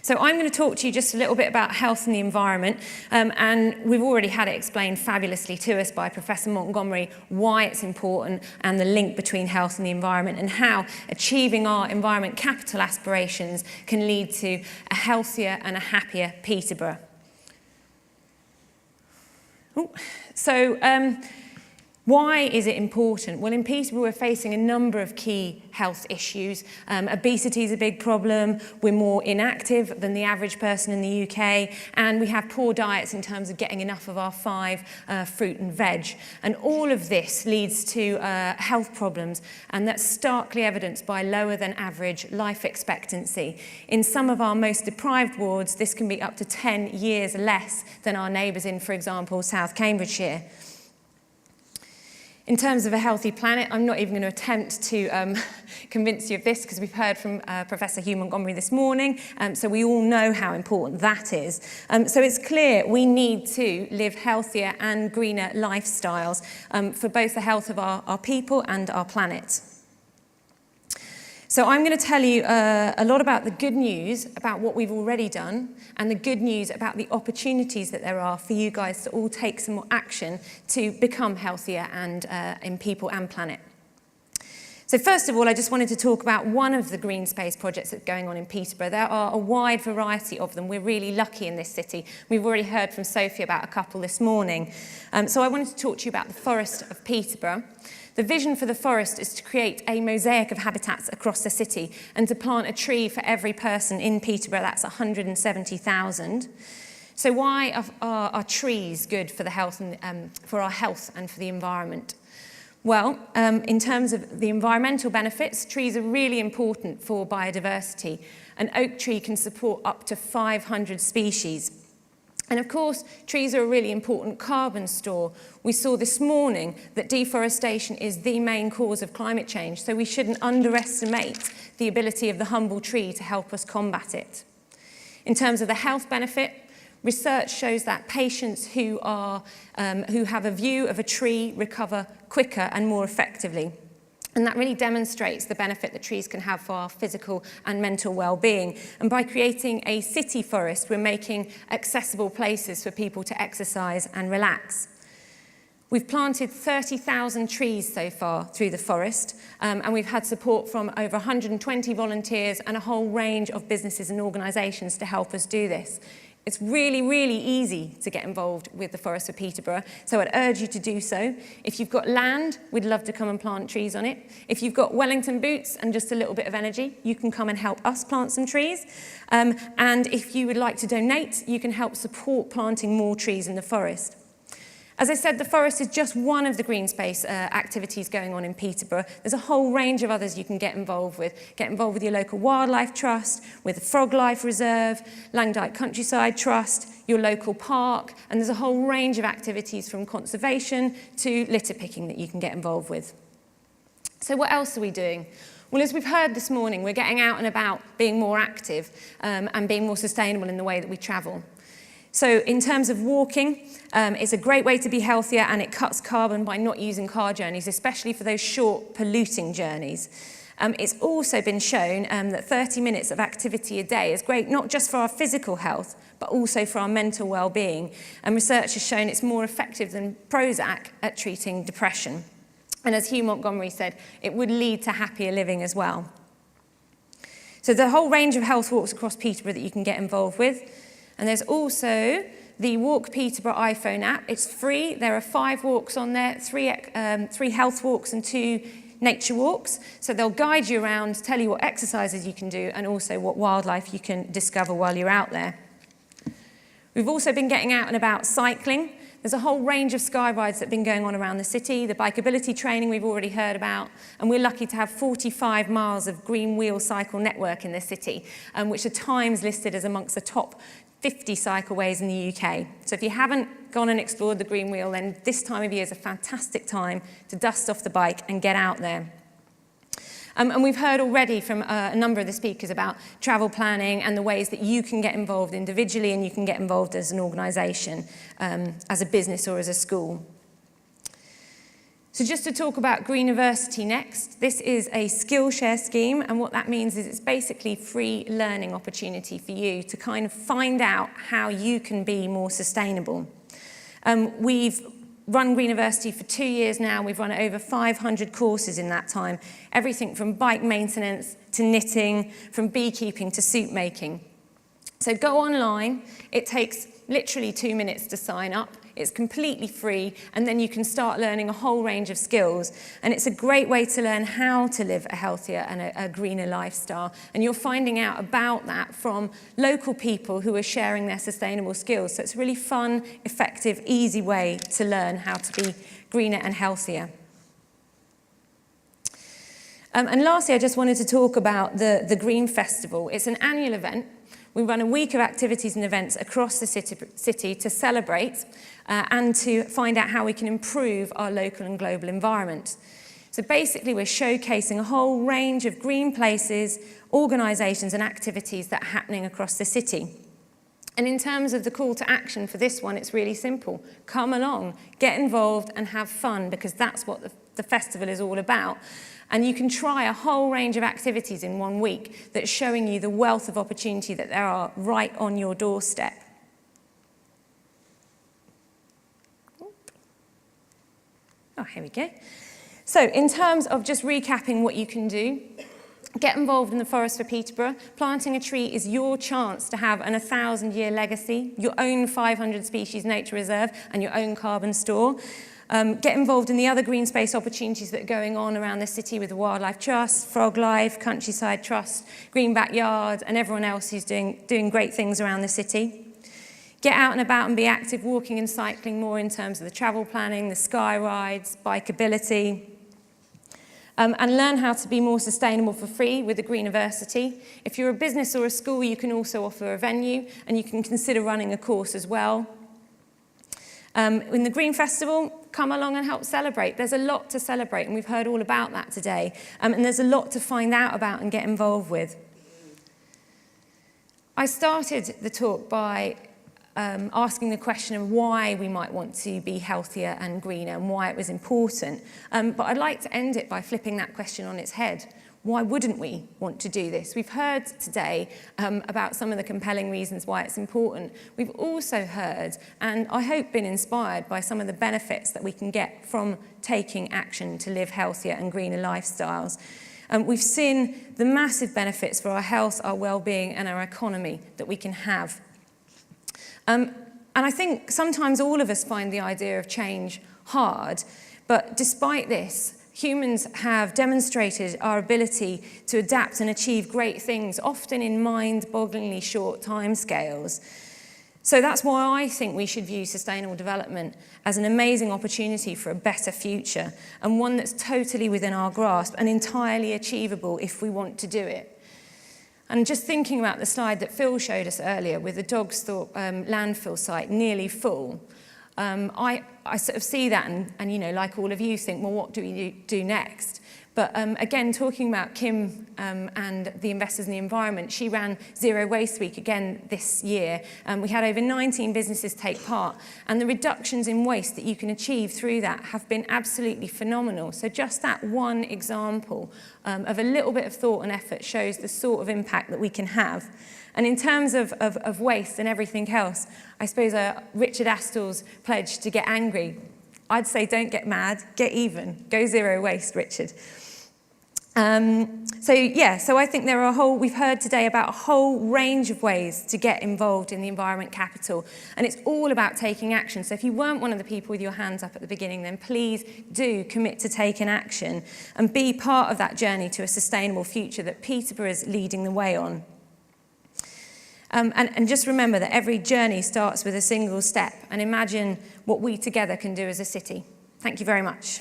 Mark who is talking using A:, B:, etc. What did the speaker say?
A: So I'm going to talk to you just a little bit about health and the environment, and we've already had it explained fabulously to us by Professor Montgomery why it's important and the link between health and the environment, and how achieving our environment capital aspirations can lead to a healthier and a happier Peterborough. Why is it important? Well, in Peterborough, we're facing a number of key health issues. Obesity is a big problem. We're more inactive than the average person in the UK. And we have poor diets in terms of getting enough of our fruit and veg. And all of this leads to health problems. And that's starkly evidenced by lower than average life expectancy. In some of our most deprived wards, this can be up to 10 years less than our neighbours in, for example, South Cambridgeshire. In terms of a healthy planet, I'm not even going to attempt to convince you of this because we've heard from Professor Hugh Montgomery this morning, so we all know how important that is. So it's clear we need to live healthier and greener lifestyles for both the health of our people and our planet. So I'm going to tell you a lot about the good news about what we've already done and the good news about the opportunities that there are for you guys to all take some more action to become healthier and in people and planet. So first of all, I just wanted to talk about one of the green space projects that's going on in Peterborough. There are a wide variety of them. We're really lucky in this city. We've already heard from Sophie about a couple this morning. So I wanted to talk to you about the Forest of Peterborough. The vision for the forest is to create a mosaic of habitats across the city and to plant a tree for every person in Peterborough. That's 170,000. So why are trees good for the health and for our health and for the environment? Well, in terms of the environmental benefits, trees are really important for biodiversity. An oak tree can support up to 500 species. And of course, trees are a really important carbon store. We saw this morning that deforestation is the main cause of climate change, so we shouldn't underestimate the ability of the humble tree to help us combat it. In terms of the health benefit, research shows that patients who have a view of a tree recover quicker and more effectively. And that really demonstrates the benefit that trees can have for our physical and mental well-being. And by creating a city forest, we're making accessible places for people to exercise and relax. We've planted 30,000 trees so far through the forest, and we've had support from over 120 volunteers and a whole range of businesses and organisations to help us do this. It's really, really easy to get involved with the Forest of Peterborough, so I'd urge you to do so. If you've got land, we'd love to come and plant trees on it. If you've got Wellington boots and just a little bit of energy, you can come and help us plant some trees. And if you would like to donate, you can help support planting more trees in the forest. As I said, the forest is just one of the green space activities going on in Peterborough. There's a whole range of others you can get involved with. Get involved with your local wildlife trust, with the Frog Life Reserve, Langdyke Countryside Trust, your local park, and there's a whole range of activities from conservation to litter picking that you can get involved with. So what else are we doing? Well, as we've heard this morning, we're getting out and about, being more active and being more sustainable in the way that we travel. So in terms of walking, it's a great way to be healthier, and it cuts carbon by not using car journeys, especially for those short polluting journeys. It's also been shown that 30 minutes of activity a day is great, not just for our physical health, but also for our mental well-being. And research has shown it's more effective than Prozac at treating depression. And as Hugh Montgomery said, it would lead to happier living as well. So there's a whole range of health walks across Peterborough that you can get involved with. And there's also the Walk Peterborough iPhone app. It's free. There are 5 walks on there, 3 health walks and 2 nature walks. So they'll guide you around, tell you what exercises you can do, and also what wildlife you can discover while you're out there. We've also been getting out and about cycling. There's a whole range of sky rides that have been going on around the city. The bikeability training we've already heard about. And we're lucky to have 45 miles of green wheel cycle network in the city, which are times listed as amongst the top 50 cycleways in the UK. So if you haven't gone and explored the green wheel, then this time of year is a fantastic time to dust off the bike and get out there. And we've heard already from a number of the speakers about travel planning and the ways that you can get involved individually and you can get involved as an organisation, as a business or as a school. So just to talk about Greenversity next, this is a Skillshare scheme, and what that means is it's basically free learning opportunity for you to kind of find out how you can be more sustainable. We've run Greenversity for 2 years now. We've run over 500 courses in that time, everything from bike maintenance to knitting, from beekeeping to soup making. So go online. It takes literally 2 minutes to sign up. It's completely free, and then you can start learning a whole range of skills. And it's a great way to learn how to live a healthier and a greener lifestyle. And you're finding out about that from local people who are sharing their sustainable skills. So it's a really fun, effective, easy way to learn how to be greener and healthier. And lastly, I just wanted to talk about the Green Festival. It's an annual event. We run a week of activities and events across the city to celebrate and to find out how we can improve our local and global environment. So basically, we're showcasing a whole range of green places, organisations and activities that are happening across the city. And in terms of the call to action for this one, it's really simple. Come along, get involved and have fun, because that's what the festival is all about. And you can try a whole range of activities in 1 week that's showing you the wealth of opportunity that there are right on your doorstep. Oh, here we go. So in terms of just recapping what you can do, get involved in the Forest for Peterborough. Planting a tree is your chance to have an 1,000-year legacy, your own 500 species nature reserve and your own carbon store. Get involved in the other green space opportunities that are going on around the city with the Wildlife Trust, Frog Life, Countryside Trust, Green Backyard, and everyone else who's doing great things around the city. Get out and about and be active, walking and cycling more in terms of the travel planning, the sky rides, bikeability. And learn how to be more sustainable for free with the Greenversity. If you're a business or a school, you can also offer a venue, and you can consider running a course as well. In the Green Festival, come along and help celebrate. There's a lot to celebrate, and we've heard all about that today. And there's a lot to find out about and get involved with. I started the talk by asking the question of why we might want to be healthier and greener and why it was important. But I'd like to end it by flipping that question on its head. Why wouldn't we want to do this? We've heard today about some of the compelling reasons why it's important. We've also heard, and I hope been inspired by, some of the benefits that we can get from taking action to live healthier and greener lifestyles. We've seen the massive benefits for our health, our well-being and our economy that we can have. And I think sometimes all of us find the idea of change hard, but despite this, humans have demonstrated our ability to adapt and achieve great things, often in mind-bogglingly short timescales. So that's why I think we should view sustainable development as an amazing opportunity for a better future, and one that's totally within our grasp and entirely achievable if we want to do it. And just thinking about the slide that Phil showed us earlier with the Dogsthorpe landfill site nearly full, I sort of see that and, you know, like all of you, think, well, what do we do next? But again, talking about Kim and the Investors in the Environment, she ran Zero Waste Week again this year. We had over 19 businesses take part, and the reductions in waste that you can achieve through that have been absolutely phenomenal. So just that one example of a little bit of thought and effort shows the sort of impact that we can have. And in terms of waste and everything else, I suppose Richard Astle's pledge to get angry, I'd say don't get mad, get even. Go zero waste, Richard. So I think we've heard today about a whole range of ways to get involved in the Environment Capital, and it's all about taking action. So if you weren't one of the people with your hands up at the beginning, then please do commit to taking action and be part of that journey to a sustainable future that Peterborough is leading the way on. And just remember that every journey starts with a single step, and imagine what we together can do as a city. Thank you very much.